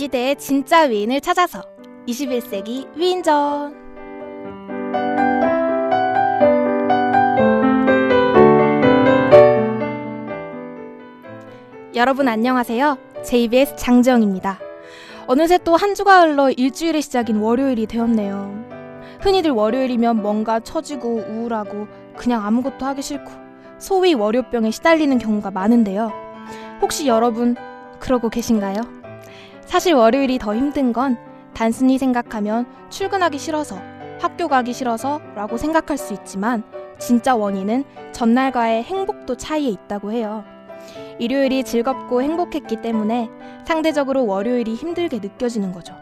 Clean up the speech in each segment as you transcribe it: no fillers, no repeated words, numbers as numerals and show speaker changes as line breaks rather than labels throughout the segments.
시대의 진짜 위인을 찾아서 21세기 위인전. 여러분 안녕하세요. JBS 장지영입니다. 어느새 또 한 주가 흘러 일주일의 시작인 월요일이 되었네요. 흔히들 월요일이면 뭔가 처지고 우울하고 그냥 아무것도 하기 싫고 소위 월요병에 시달리는 경우가 많은데요. 혹시 여러분 그러고 계신가요? 사실 월요일이 더 힘든 건 단순히 생각하면 출근하기 싫어서, 학교 가기 싫어서 라고 생각할 수 있지만 진짜 원인은 전날과의 행복도 차이에 있다고 해요. 일요일이 즐겁고 행복했기 때문에 상대적으로 월요일이 힘들게 느껴지는 거죠.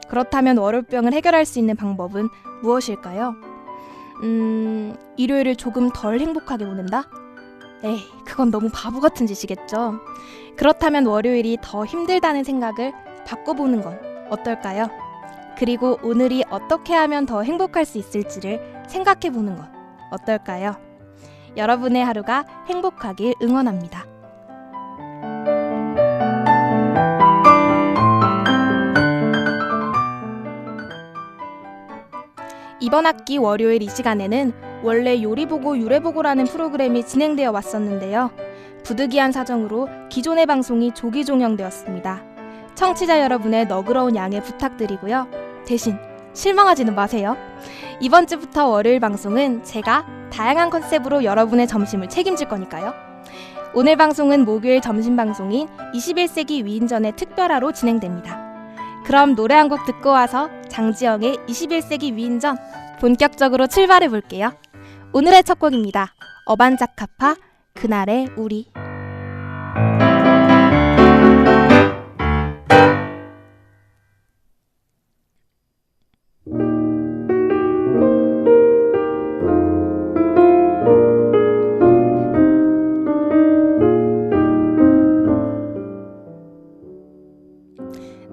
그렇다면 월요병을 해결할 수 있는 방법은 무엇일까요? 일요일을 조금 덜 행복하게 보낸다? 에이, 그건 너무 바보 같은 짓이겠죠. 그렇다면 월요일이 더 힘들다는 생각을 바꿔보는 건 어떨까요? 그리고 오늘이 어떻게 하면 더 행복할 수 있을지를 생각해보는 건 어떨까요? 여러분의 하루가 행복하길 응원합니다. 이번 학기 월요일 이 시간에는 원래 요리보고 유래보고라는 프로그램이 진행되어 왔었는데요. 부득이한 사정으로 기존의 방송이 조기 종영되었습니다. 청취자 여러분의 너그러운 양해 부탁드리고요. 대신 실망하지는 마세요. 이번 주부터 월요일 방송은 제가 다양한 컨셉으로 여러분의 점심을 책임질 거니까요. 오늘 방송은 목요일 점심 방송인 21세기 위인전의 특별화로 진행됩니다. 그럼 노래 한 곡 듣고 와서 장지영의 21세기 위인전 본격적으로 출발해 볼게요. 오늘의 첫 곡입니다. 어반자카파 그날의 우리.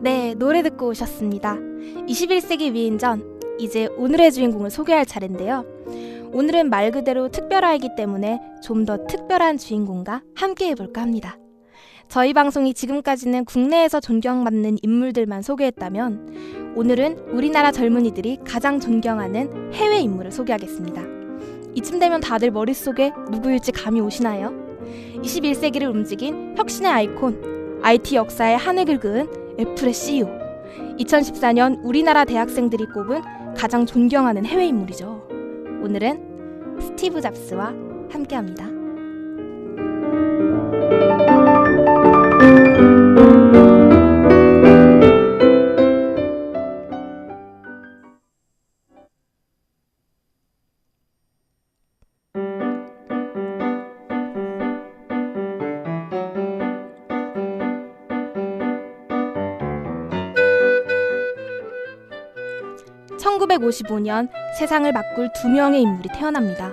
네, 노래 듣고 오셨습니다. 21세기 위인전, 이제 오늘의 주인공을 소개할 차례인데요. 오늘은 말 그대로 특별화이기 때문에 좀 더 특별한 주인공과 함께 해볼까 합니다. 저희 방송이 지금까지는 국내에서 존경받는 인물들만 소개했다면 오늘은 우리나라 젊은이들이 가장 존경하는 해외 인물을 소개하겠습니다. 이쯤 되면 다들 머릿속에 누구일지 감이 오시나요? 21세기를 움직인 혁신의 아이콘, IT 역사의 한획을 그은 애플의 CEO, 2014년 우리나라 대학생들이 꼽은 가장 존경하는 해외 인물이죠. 오늘은 스티브 잡스와 함께합니다. (1955년) 세상을 바꿀 두 명의 인물이 태어납니다.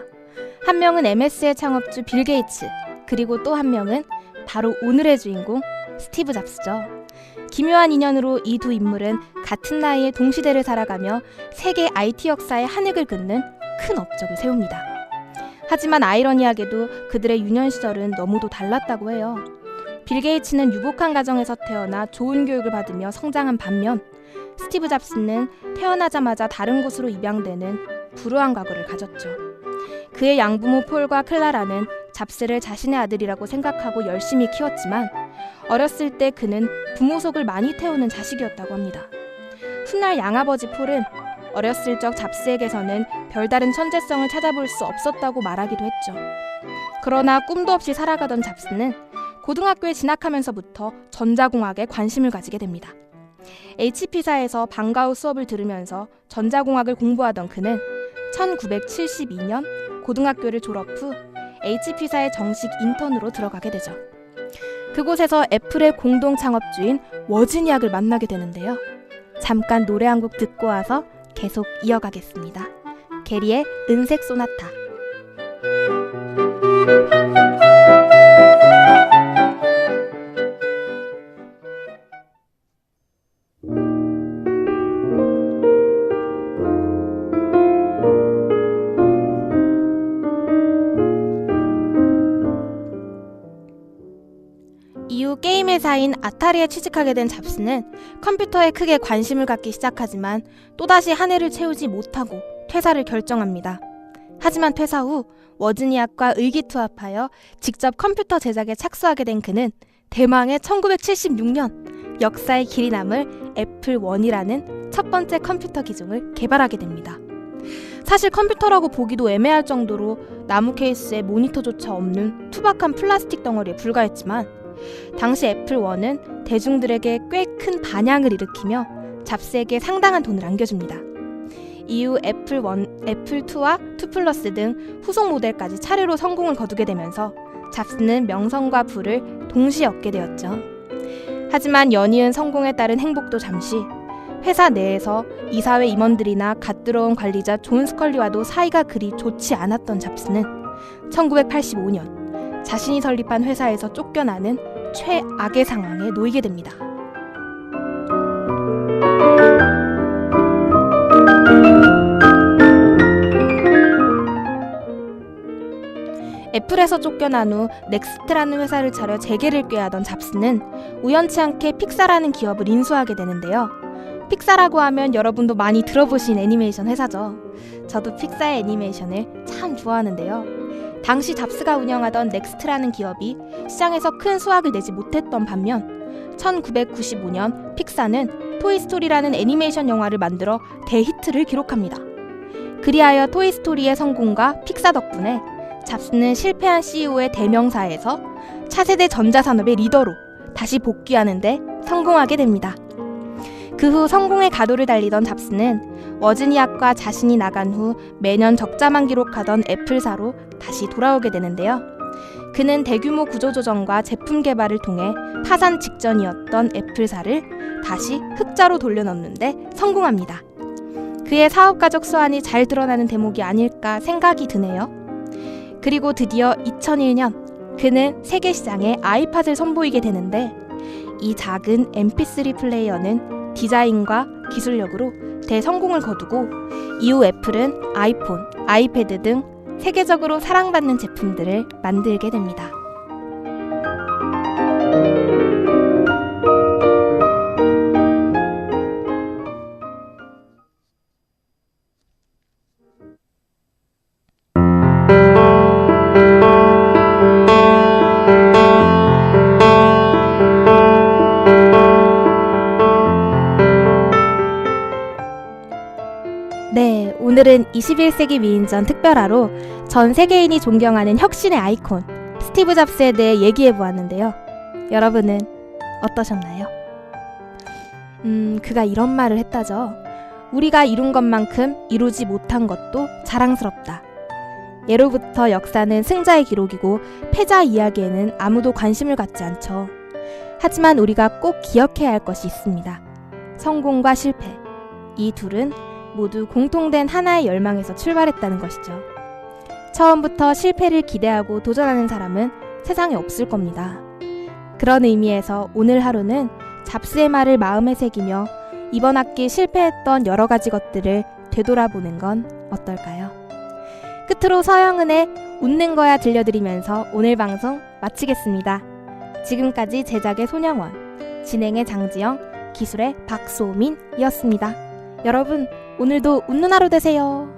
한 명은 MS의 창업주 빌 게이츠, 그리고 또 한 명은 바로 오늘의 주인공 스티브 잡스죠. 기묘한 인연으로 이 두 인물은 같은 나이에 동시대를 살아가며 세계 IT 역사의 한획을 긋는 큰 업적을 세웁니다. 하지만 아이러니하게도 그들의 유년 시절은 너무도 달랐다고 해요. 빌 게이츠는 유복한 가정에서 태어나 좋은 교육을 받으며 성장한 반면 스티브 잡스는 태어나자마자 다른 곳으로 입양되는 불우한 과거를 가졌죠. 그의 양부모 폴과 클라라는 잡스를 자신의 아들이라고 생각하고 열심히 키웠지만 어렸을 때 그는 부모 속을 많이 태우는 자식이었다고 합니다. 훗날 양아버지 폴은 어렸을 적 잡스에게서는 별다른 천재성을 찾아볼 수 없었다고 말하기도 했죠. 그러나 꿈도 없이 살아가던 잡스는 고등학교에 진학하면서부터 전자공학에 관심을 가지게 됩니다. HP사에서 방과 후 수업을 들으면서 전자공학을 공부하던 그는 1972년 고등학교를 졸업 후 HP사의 정식 인턴으로 들어가게 되죠. 그곳에서 애플의 공동 창업주인 워즈니악을 만나게 되는데요. 잠깐 노래 한 곡 듣고 와서 계속 이어가겠습니다. 게리의 은색 소나타. 이후 게임 회사인 아타리에 취직하게 된 잡스는 컴퓨터에 크게 관심을 갖기 시작하지만 또다시 한 해를 채우지 못하고 퇴사를 결정합니다. 하지만 퇴사 후 워즈니악과 의기투합하여 직접 컴퓨터 제작에 착수하게 된 그는 대망의 1976년 역사에 길이 남을 애플1이라는 첫 번째 컴퓨터 기종을 개발하게 됩니다. 사실 컴퓨터라고 보기도 애매할 정도로 나무 케이스에 모니터조차 없는 투박한 플라스틱 덩어리에 불과했지만 당시 애플1은 대중들에게 꽤 큰 반향을 일으키며 잡스에게 상당한 돈을 안겨줍니다. 이후 애플1, 애플2와 2 플러스 등 후속 모델까지 차례로 성공을 거두게 되면서 잡스는 명성과 부를 동시에 얻게 되었죠. 하지만 연이은 성공에 따른 행복도 잠시, 회사 내에서 이사회 임원들이나 갓 들어온 관리자 존 스컬리와도 사이가 그리 좋지 않았던 잡스는 1985년 자신이 설립한 회사에서 쫓겨나는 최악의 상황에 놓이게 됩니다. 애플에서 쫓겨난 후 넥스트라는 회사를 차려 재계를 꾀하던 잡스는 우연치 않게 픽사라는 기업을 인수하게 되는데요. 픽사라고 하면 여러분도 많이 들어보신 애니메이션 회사죠. 저도 픽사의 애니메이션을 참 좋아하는데요. 당시 잡스가 운영하던 넥스트라는 기업이 시장에서 큰 수확을 내지 못했던 반면 1995년 픽사는 토이스토리라는 애니메이션 영화를 만들어 대히트를 기록합니다. 그리하여 토이스토리의 성공과 픽사 덕분에 잡스는 실패한 CEO의 대명사에서 차세대 전자산업의 리더로 다시 복귀하는 데 성공하게 됩니다. 그 후 성공의 가도를 달리던 잡스는 워즈니악과 자신이 나간 후 매년 적자만 기록하던 애플사로 다시 돌아오게 되는데요. 그는 대규모 구조조정과 제품 개발을 통해 파산 직전이었던 애플사를 다시 흑자로 돌려놓는데 성공합니다. 그의 사업가적 수완이 잘 드러나는 대목이 아닐까 생각이 드네요. 그리고 드디어 2001년 그는 세계 시장에 아이팟을 선보이게 되는데 이 작은 mp3 플레이어는 디자인과 기술력으로 대성공을 거두고 이후 애플은 아이폰, 아이패드 등 세계적으로 사랑받는 제품들을 만들게 됩니다. 네, 오늘은 21세기 위인전 특별화로 전 세계인이 존경하는 혁신의 아이콘 스티브 잡스에 대해 얘기해보았는데요. 여러분은 어떠셨나요? 그가 이런 말을 했다죠. 우리가 이룬 것만큼 이루지 못한 것도 자랑스럽다. 예로부터 역사는 승자의 기록이고 패자 이야기에는 아무도 관심을 갖지 않죠. 하지만 우리가 꼭 기억해야 할 것이 있습니다. 성공과 실패, 이 둘은 모두 공통된 하나의 열망에서 출발했다는 것이죠. 처음부터 실패를 기대하고 도전하는 사람은 세상에 없을 겁니다. 그런 의미에서 오늘 하루는 잡스의 말을 마음에 새기며 이번 학기 실패했던 여러 가지 것들을 되돌아보는 건 어떨까요? 끝으로 서영은의 웃는 거야 들려드리면서 오늘 방송 마치겠습니다. 지금까지 제작의 손영원, 진행의 장지영, 기술의 박소민이었습니다. 여러분, 오늘도 웃는 하루 되세요.